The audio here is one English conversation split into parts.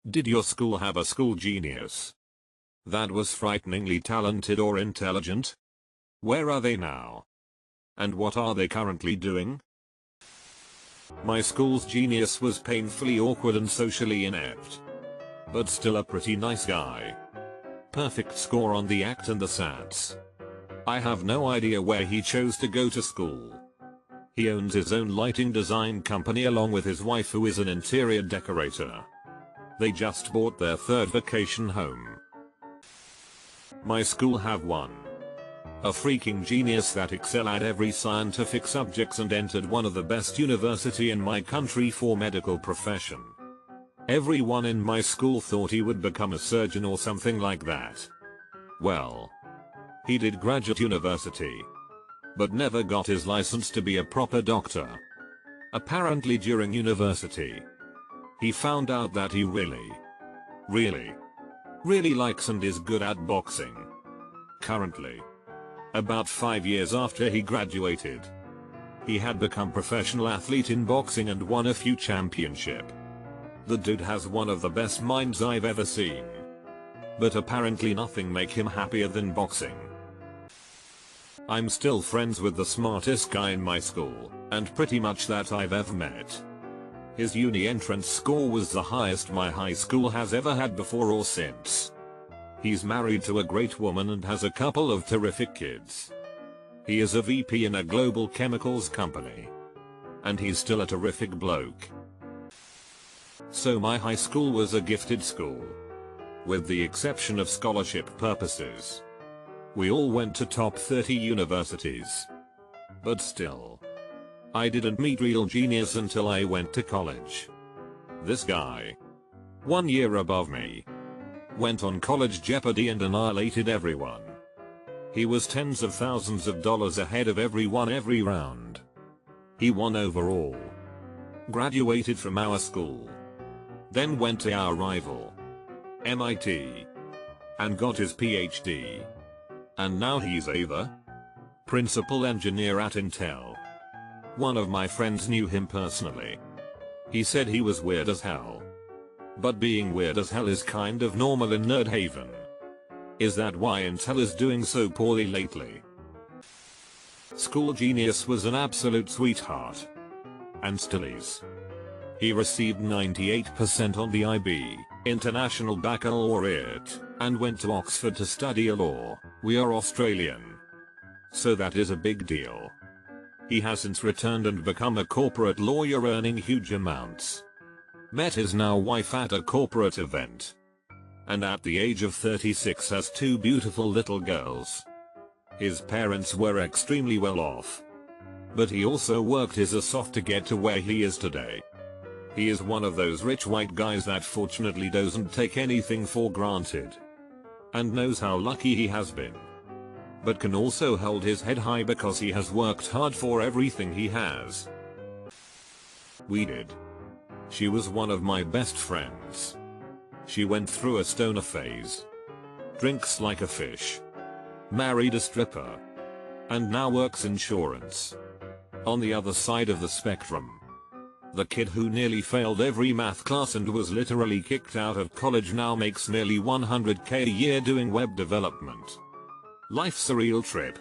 Did your school have a school genius that was frighteningly talented or intelligent? Where are they now? And what are they currently doing? My school's genius was painfully awkward and socially inept, but still a pretty nice guy. Perfect score on the ACT and the SATs. I have no idea where he chose to go to school. He owns his own lighting design company along with his wife, who is an interior decorator. They just bought their third vacation home. My school have one. A freaking genius that excelled at every scientific subjects and entered one of the best university in my country for medical profession. Everyone in my school thought he would become a surgeon or something like that. Well, he did graduate university, but never got his license to be a proper doctor. Apparently during university, he found out that he really likes and is good at boxing. Currently, about 5 years after he graduated, he had become professional athlete in boxing and won a few championships. The dude has one of the best minds I've ever seen. But apparently nothing make him happier than boxing. I'm still friends with the smartest guy in my school, and pretty much that I've ever met. His uni entrance score was the highest my high school has ever had before or since. He's married to a great woman and has a couple of terrific kids. He is a VP in a global chemicals company. And he's still a terrific bloke. So my high school was a gifted school. With the exception of scholarship purposes. We all went to top 30 universities. But still, I didn't meet real genius until I went to college. This guy, 1 year above me, went on college Jeopardy and annihilated everyone. He was tens of thousands of dollars ahead of everyone every round. He won overall. Graduated from our school. Then went to our rival, MIT, and got his PhD. And now he's either principal engineer at Intel. One of my friends knew him personally. He said he was weird as hell. But being weird as hell is kind of normal in Nerd Haven. Is that why Intel is doing so poorly lately? School genius was an absolute sweetheart. And still is. He received 98% on the IB, International Baccalaureate, and went to Oxford to study law. We are Australian. So that is a big deal. He has since returned and become a corporate lawyer earning huge amounts. Met his now wife at a corporate event. And at the age of 36 has 2 beautiful little girls. His parents were extremely well off. But he also worked his ass off to get to where he is today. He is one of those rich white guys that fortunately doesn't take anything for granted. And knows how lucky he has been. But can also hold his head high because he has worked hard for everything he has. We did. She was one of my best friends. She went through a stoner phase. Drinks like a fish. Married a stripper. And now works insurance. On the other side of the spectrum, the kid who nearly failed every math class and was literally kicked out of college now makes nearly $100K a year doing web development. Life's a real trip.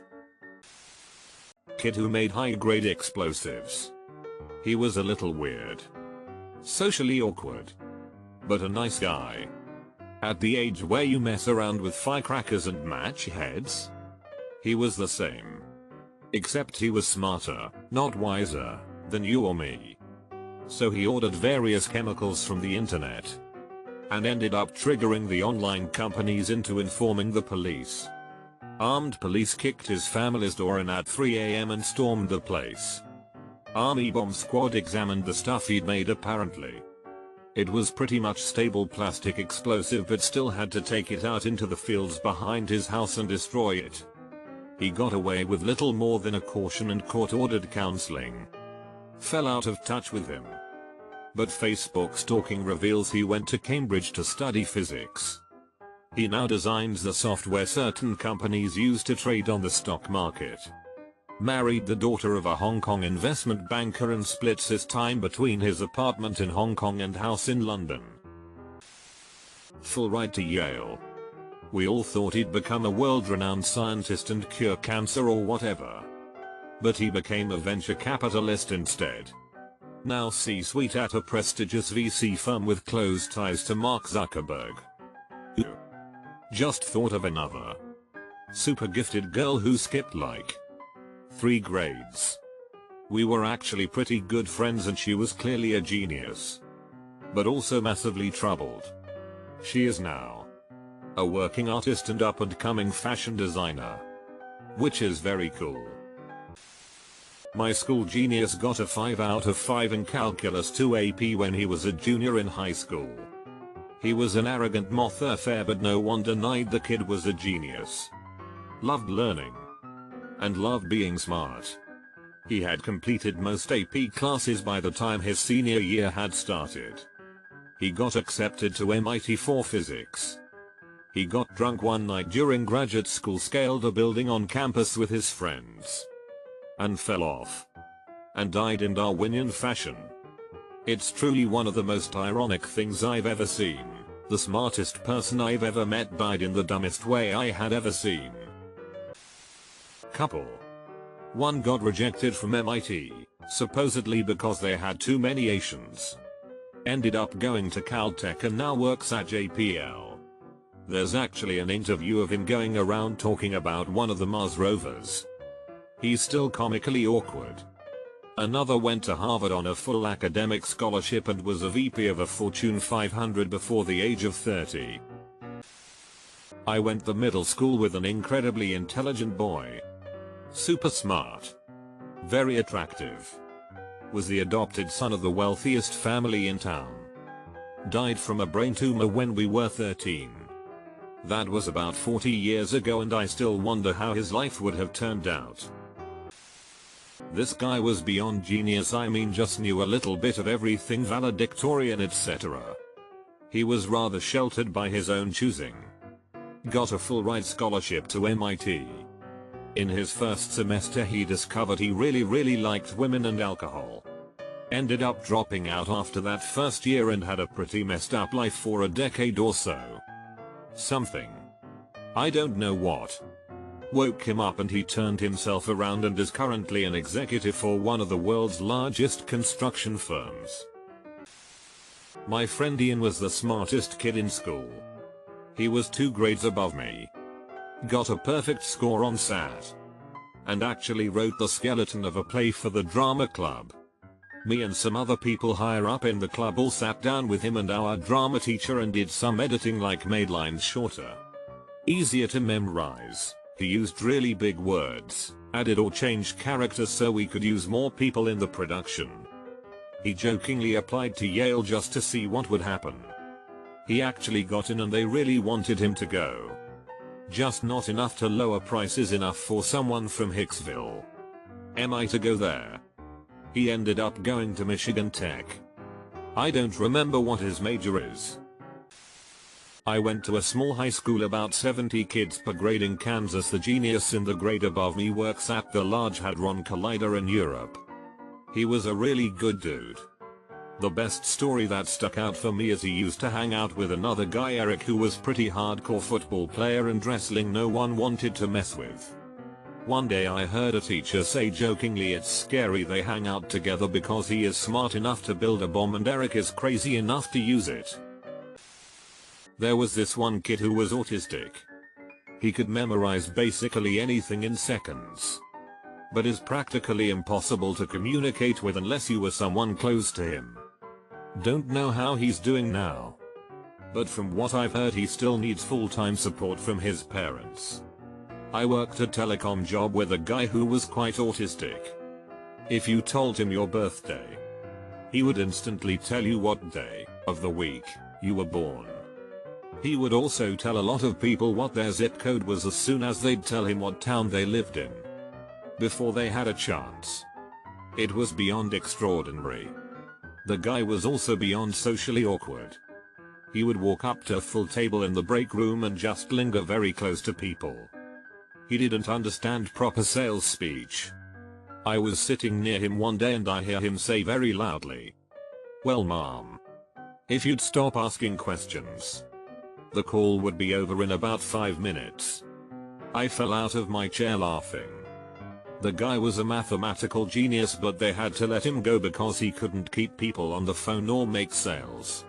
Kid who made high-grade explosives. He was a little weird. Socially awkward. But a nice guy. At the age where you mess around with firecrackers and match heads. He was the same. Except he was smarter, not wiser, than you or me. So he ordered various chemicals from the internet. And ended up triggering the online companies into informing the police. Armed police kicked his family's door in at 3 AM and stormed the place. Army bomb squad examined the stuff he'd made apparently. It was pretty much stable plastic explosive but still had to take it out into the fields behind his house and destroy it. He got away with little more than a caution and court-ordered counseling. Fell out of touch with him. But Facebook stalking reveals he went to Cambridge to study physics. He now designs the software certain companies use to trade on the stock market. Married the daughter of a Hong Kong investment banker and splits his time between his apartment in Hong Kong and house in London. Full ride to Yale. We all thought he'd become a world-renowned scientist and cure cancer or whatever. But he became a venture capitalist instead. Now C-suite at a prestigious VC firm with close ties to Mark Zuckerberg. Just thought of another super gifted girl who skipped like 3 grades. We were actually pretty good friends and she was clearly a genius. But also massively troubled. She is now a working artist and up-and-coming fashion designer. Which is very cool. My school genius got a 5 out of 5 in Calculus 2 AP when he was a junior in high school. He was an arrogant moth affair but no one denied the kid was a genius. Loved learning. And loved being smart. He had completed most AP classes by the time his senior year had started. He got accepted to MIT for physics. He got drunk one night during graduate school, scaled a building on campus with his friends. And fell off. And died in Darwinian fashion. It's truly one of the most ironic things I've ever seen. The smartest person I've ever met died in the dumbest way I had ever seen. Couple. One got rejected from MIT, supposedly because they had too many Asians. Ended up going to Caltech and now works at JPL. There's actually an interview of him going around talking about one of the Mars rovers. He's still comically awkward. Another went to Harvard on a full academic scholarship and was a VP of a Fortune 500 before the age of 30. I went to middle school with an incredibly intelligent boy. Super smart. Very attractive. Was the adopted son of the wealthiest family in town. Died from a brain tumor when we were 13. That was about 40 years ago and I still wonder how his life would have turned out. This guy was beyond genius, I mean just knew a little bit of everything, valedictorian etc. He was rather sheltered by his own choosing. Got a full ride scholarship to MIT. In his first semester he discovered he really liked women and alcohol. Ended up dropping out after that first year and had a pretty messed up life for a decade or so. Something. I don't know what. Woke him up and he turned himself around and is currently an executive for one of the world's largest construction firms. My friend Ian was the smartest kid in school. He was 2 grades above me. Got a perfect score on SAT. And actually wrote the skeleton of a play for the drama club. Me and some other people higher up in the club all sat down with him and our drama teacher and did some editing, like made lines shorter. Easier to memorize. He used really big words, added or changed characters so we could use more people in the production. He jokingly applied to Yale just to see what would happen. He actually got in and they really wanted him to go. Just not enough to lower prices enough for someone from Hicksville. Am I to go there? He ended up going to Michigan Tech. I don't remember what his major is. I went to a small high school, about 70 kids per grade in Kansas. The genius in the grade above me works at the Large Hadron Collider in Europe. He was a really good dude. The best story that stuck out for me is he used to hang out with another guy, Eric, who was pretty hardcore football player and wrestling no one wanted to mess with. One day I heard a teacher say jokingly it's scary they hang out together because he is smart enough to build a bomb and Eric is crazy enough to use it. There was this one kid who was autistic. He could memorize basically anything in seconds. But is practically impossible to communicate with unless you were someone close to him. Don't know how he's doing now. But from what I've heard he still needs full-time support from his parents. I worked a telecom job with a guy who was quite autistic. If you told him your birthday, he would instantly tell you what day of the week you were born. He would also tell a lot of people what their zip code was as soon as they'd tell him what town they lived in. Before they had a chance. It was beyond extraordinary. The guy was also beyond socially awkward. He would walk up to a full table in the break room and just linger very close to people. He didn't understand proper sales speech. I was sitting near him one day and I hear him say very loudly, "Well, mom, if you'd stop asking questions, The call would be over in about 5 minutes. I fell out of my chair laughing. The guy was a mathematical genius, but they had to let him go because he couldn't keep people on the phone or make sales.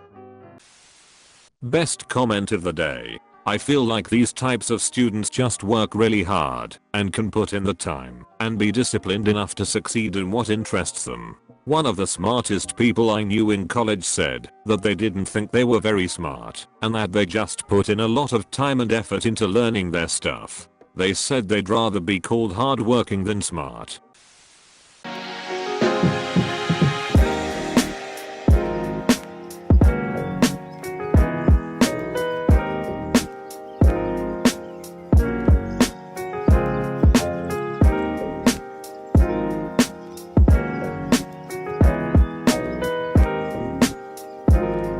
Best comment of the day. I feel like these types of students just work really hard and can put in the time and be disciplined enough to succeed in what interests them. One of the smartest people I knew in college said that they didn't think they were very smart and that they just put in a lot of time and effort into learning their stuff. They said they'd rather be called hardworking than smart.